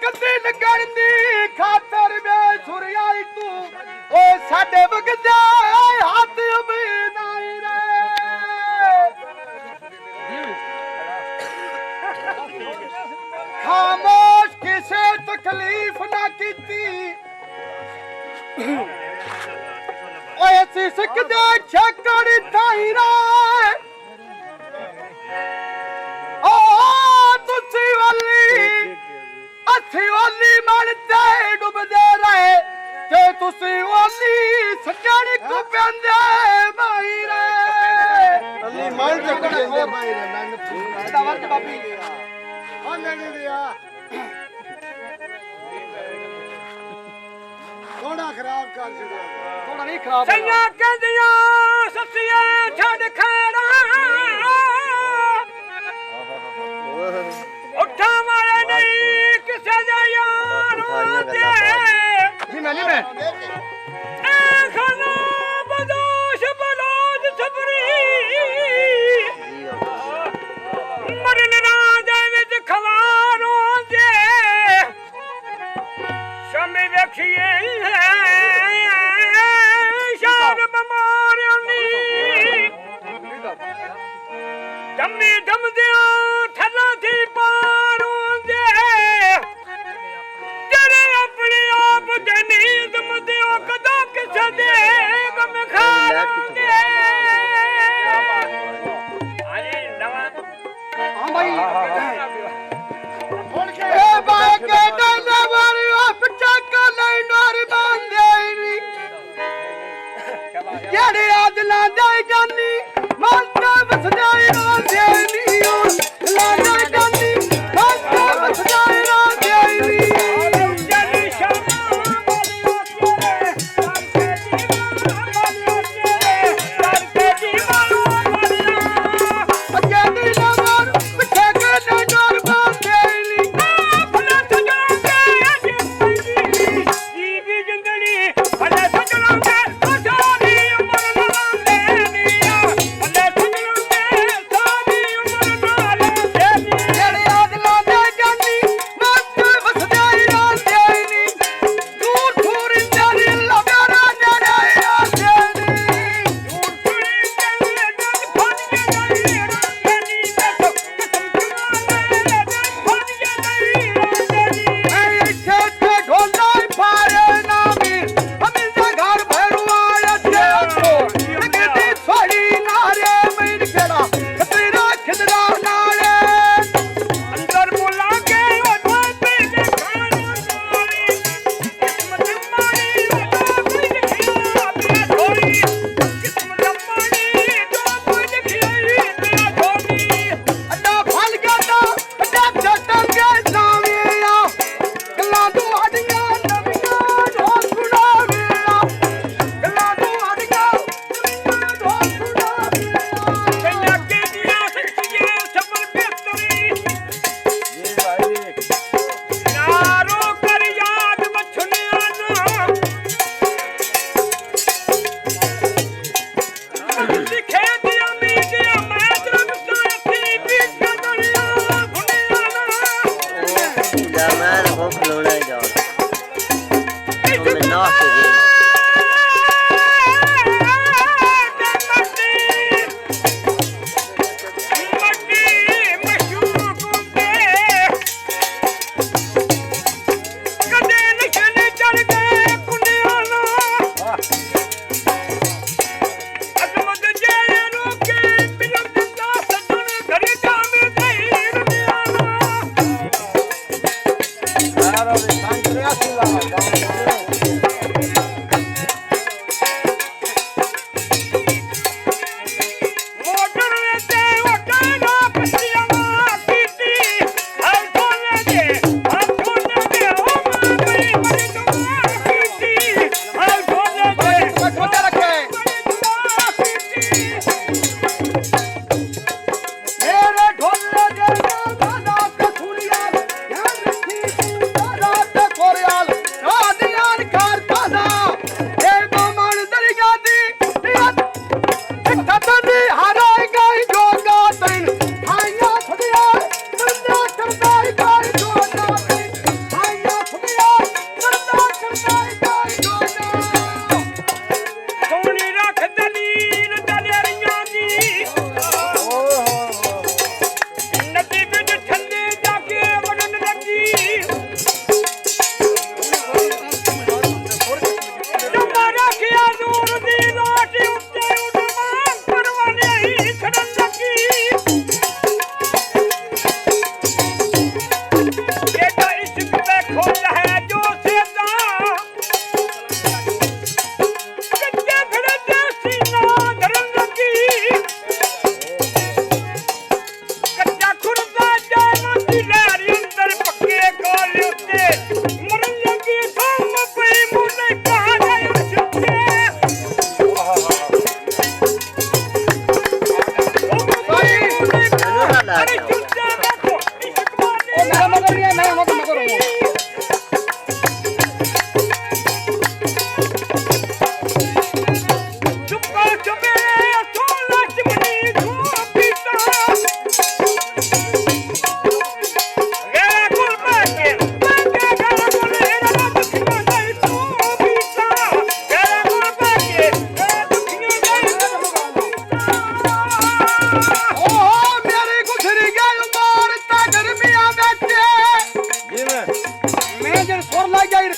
कदी लगन दी खातर बेसुरियाई तू ओ साडे वगदे हाथ भी नहीं रे खामोश किसे तकलीफ ना कीती ओए सी सकदे छकड़ थाई रे ओ तुसी वाली अच्छी वाली मरते डुबदे रहे ते तुसी वाली सजण को पेंदे भाई रे अली मर जकड़े भाई रे नन दावर के बाबी ओ नहीं दिया थोड़ा खराब कर छड़िया थोड़ा नहीं खराब सैया कहदियां ससिया छड़ खड़ा उठा वाले नहीं किसे यार जी मैं खाना बदोश बलोद सबरी मरन राजा विच खवारों दे शमे रखिए शान बमारियों नी दमी दम दिया ठला थी पारों दे तेरे अपने आप दे नींद मदियों कदों किसे दे गम खारों दे अरे नवा हाँ भाई ए बाके डंडा मारी पिटा का नहीं डोर बांधे जेड़े आदला दे जानी मानता बस जाई रोंदे नी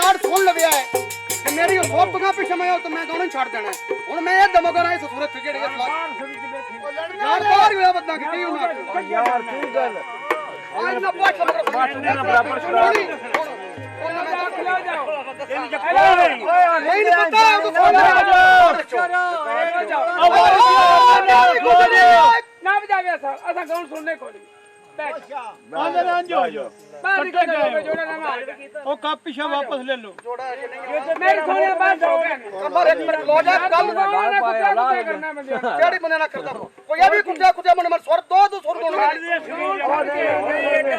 ਰਿਕਾਰਡ ਸੁਣ ਲਵਿਆ ਹੈ ਤੇ ਮੇਰੀ ਉਹ ਸੋਪ ਤੋਂ ਪਿੱਛੇ ਮੈਂ ਤਾਂ ਮੈਂ ਗਾਉਣਾ ਛੱਡ ਦੇਣਾ ਹੁਣ ਮੈਂ ਇਹ ਦਮੋਗਰਾ ਇਸ ਸੂਰਤ ਜਿਹੜੀ ਇਸ ਯਾਰ ਬਾਹਰ ਹੋਇਆ ਬੰਦਾ ਕਿ ਕੀ ਹੋਣਾ ਯਾਰ ਤੂੰ ਗੱਲ ਆ ਨਾ ਪਾਠ ਬਰਾਬਰ ਨਹੀਂ ਪਤਾ ਉਹ ਨਾ ਬਜਾਵੇ ਅਸਾਂ ਗਾਉਣ ਸੁਣਨੇ ਕੋਲ ਆਂਦੇ ਰਾਂ ਜੋ ਬਾਹਰ ਨਿਕਲ ਜਾਓ ਜੋੜਾ ਨਾ ਮਾਰ ਉਹ ਕੱਪ ਪਿਛਾ ਵਾਪਸ ਲੈ ਲਓ ਮੇਰੇ ਸੋਨੇ ਬਾਹਰ ਹੋ ਗਏ ਕੰਬਰ ਇੱਕ ਮਿੰਟ ਲੋ ਜਾ ਗੱਲ ਕਰਨਾ ਬੰਦੇ ਕਿਹੜੀ ਬੰਦੇ ਨਾਲ ਕਰਦਾ ਕੋਈ ਇਹ ਵੀ ਕੁੱਤਿਆ ਕੁੱਤਿਆ ਮਨ ਸੁਰ ਦੋ ਸੁਰ ਦੋਣਾ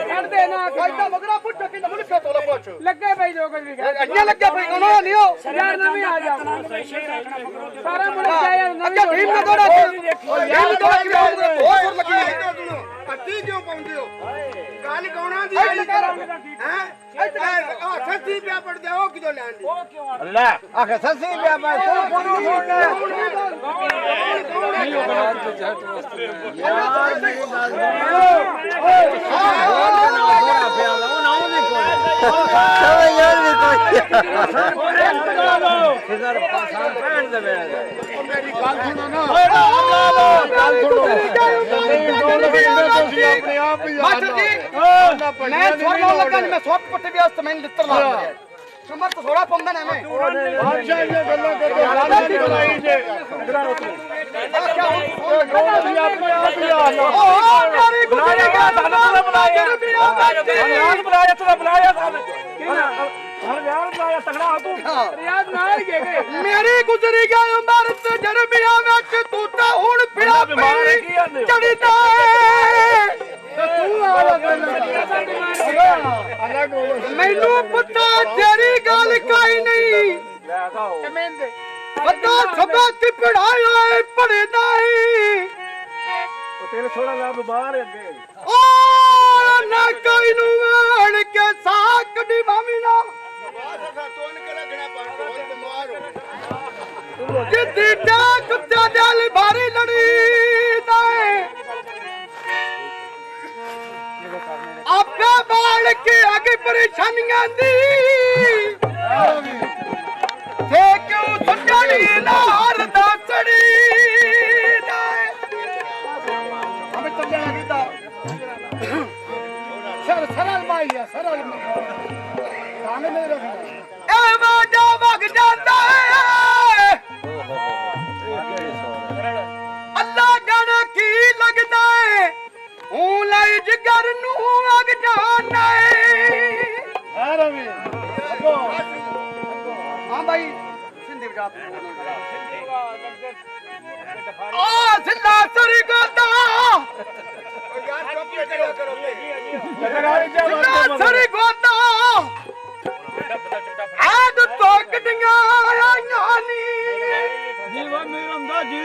ਛੱਡਦੇ ਨਾ ਕਾਇਦਾ ਮਗਰਾ ਪੁੱਛ ਕੇ ਮੁੜ ਕੇ ਤੋਲਾ ਪੁੱਛ ਲੱਗੇ ਪਈ ਜੋ ਕੁਝ ਵੀ ਕਰ ਅੱਗੇ ਲੱਗੇ ਪਈ ਕੋਨੋ ਲਿਓ ਯਾਰ ਨਵੇਂ ਆ ਜਾ ਸਾਰਾ ਮੁੰਡਾ ਜਾਇਆ ਅੱਗੇ ਭੀਮ ਨਾ ਦੋੜਾ ਭੀਮ ਦੋੜਾ ਕਿ ਆਉਂਦੇ ਦੋ ਸੁਰ ਲੱਗੀ ਪੱਤੀ ਕਿਉਂ ਪਾਉਂਦੇ ਹੋ ਗੱਲ ਗਾਉਣਾ ਦੀ ਹੈ ਆ ਸੱਚੀ ਪਿਆ ਪੜਦੇ ਹੋ ਕਿਦੋਂ ਲੈਣ ਦੀ ਲੈ ਆਖੇ ਸੱਸੀ ਪਿਆ ਮੈਂ ਤੂੰ ਕੋਨੋਂ ਸੁਣਨਾ ਯਾਰ ਮੇਰੀ ਗੱਲ ਯਾਰ ਵੀ ਕੋਈ ਕਿਧਰ ਪਾਸਾਂ ਪੈਣ ਦੇ ਮੇਰੀ ਗੱਲ ਸੁਣੋ ਨਾ ਗੱਲ ਸੁਣੋ ਆਪਣੇ ਆਪ ਹੀ ਮਾਸਟਰ ਜੀ ਮੈਂ ਸੁਰ ਲਾਉਣ ਲੱਗਾ ਨਹੀਂ ਮੈਂ ਸੁਰ ਪੱਟੇ ਵੀ ਉਸ ਮੈਂ ਲਿੱਤਰ ਲਾ ਲਿਆ ਕਮਰ ਤੋਂ ਥੋੜਾ ਪੰਦਾ ਨਾ ਮੈਂ ਬਾਦਸ਼ਾਹ ਇਹ ਗੱਲਾਂ ਕਰਦੇ ਰਾਜਾ ਦੀ ਬਣਾਈ ਜੇ ਇਧਰ ਉਤਰੋ ਆਪਣੇ ਆਪ ਹੀ ਆ ਲੋ ਓ ਮੇਰੀ ਗੁਜ਼ਰੀ ਗਿਆ ਸਾਨੂੰ ਬੁਲਾਇਆ ਰਿਆਜ਼ ਬੁਲਾਇਆ ਤੂੰ ਬੁਲਾਇਆ ਹਰ ਯਾਰ ਬੁਲਾਇਆ ਤਗੜਾ ਤੂੰ ਰਿਆਜ਼ ਨਾਲ ਹੀ ਗਏ ਮੇਰੀ ਗੁਜ਼ਰੀ ਗਿਆ ਉਮਰ ਤੇ ਜਰਬੀਆਂ ਵਿੱਚ ਤੂੰ ਤਾਂ ਹੁਣ ਫਿਰਾ ਪਈ ਚੜੀਦਾ ਤੂੰ ਆ ਮੈਨੂੰ ਪਤਾ ਤੇਰੀ ਗੱਲ ਕਾਈ ਨਹੀਂ ਕਮੇਂਦੇ ਬੰਦਾ ਸਭਾ ਤੇ ਪੜਾਇਆ ਪੜਦਾ ਹੀ ਤੇਰੇ ਥੋੜਾ ਲਾ ਬਾਹਰ ਅੱਗੇ ਓ ਨਾ ਕੋਈ ਨੂੰ ਆਣ ਕੇ ਸਾਕ ਦੀ ਮਾਮੀ ਨਾ ਤੋਨ ਕੇ ਲੱਗਣਾ ਪਾ ਢੋਲ ਬਿਮਾਰ ਹੋ ਜਿੱਦੀ ਦਾ ਕੁੱਤਾ ਦਿਲ ਭਾਰੀ ਲੜੀ ਦਾਏ ਆਪੇ ਬਾਲ ਕੇ ਅੱਗੇ ਪਰੇਸ਼ਾਨੀਆਂ ਦੀ ਤੇ ਕਿਉਂ ਸੁਝੜੀ ਨਾਰ ਦਾ ਚੜੀ ਦਾਏ ਹਮੇ ਚੱਲਿਆ ਕੀਤਾ सरल माई है सरल गाने नहीं रखना ਐ ਵਾਜਾ ਵਗ ਜਾਂਦਾ ਹੈ ਅੱਲਾ ਜਾਣੇ ਕੀ ਲੱਗਦਾ ਹੈ ਹੂੰ ਲਈ ਜਿਗਰ ਨੂੰ ਵਗ ਜਾਣਾ ਹੈ है रवि अगो ਹਾਂ ਭਾਈ ਸਿੰਧੀ ਵਜਾ ਆ ਜ਼ਿੰਦਾ ਸਰੀ ਗੋਦਾ ਯਾਰ ਚੁੱਪ ਕਰਿਆ ਕਰੋ ਜ਼ਿੰਦਾ ਸਰੀ ਗੋਦਾ ਆਦ ਤੋਂ ਕਟੀਆਂ ਆਈਆਂ ਨੀ जीवा मेरा अंदा जी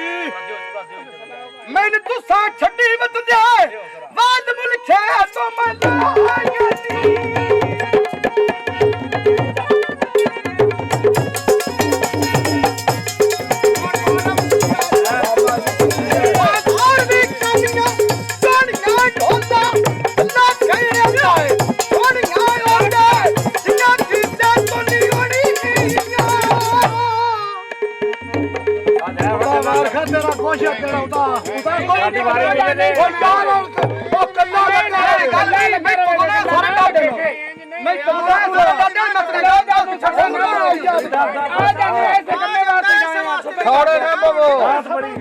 ਮੈਨੂੰ ਤੁਸਾਂ ਛੱਡੀ ਵਤ ਦੇ ਬਾਦ ਮੁਲਖੇ ਤੋਂ ਮੈਂ ਲਾਇਆ ਨੀ ਹੋਰ ਵੀ ਕਾਨੀਆਂ ਸੋਹਣੀਆਂ ਢੋਲਦਾ ਅੱਲਾ ਕਹਿ ਰਿਹਾ ਹੈ ਸੋਹਣੀਆਂ ਢੋਲਦਾ ਜਿੰਨਾ ਚੀਜ਼ਾਂ ਤੋਂ ਨਹੀਂ ਹੋਣੀਆਂ मार खा तेरा कोशा तेरा उता ਸਾਡੀ ਵਾਰੀ ਵੀ ਨੇ ਉਹ ਕੱਲਾ ਲੱਗਾ ਹੈ ਗੱਲ ਨਹੀਂ ਮੈਂ ਕੋਲੇ ਸਾਰੇ ਡਾਡੇ ਮੈਂ ਕੋਲੇ ਸਾਰੇ ਡਾਡੇ ਮੈਂ ਤੇਰੇ ਜਾ ਤੂੰ ਛੱਡ ਆ ਜਾਂਦੇ ਐਸੇ ਕੰਮੇ ਵਾਸਤੇ ਜਾਣਾ छोड़ो ना बाबू ਹਾਥ ਬੜੀ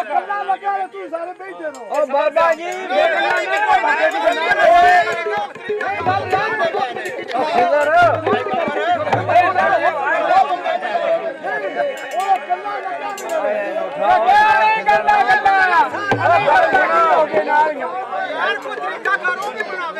कल्ला लगा तू सारे बैठे रहो ਓ ਬਾਬਾ ਜੀ ਵੇਖਣਾ ਨਹੀਂ ਕੋਈ ਬਾਬੇ ਦੀ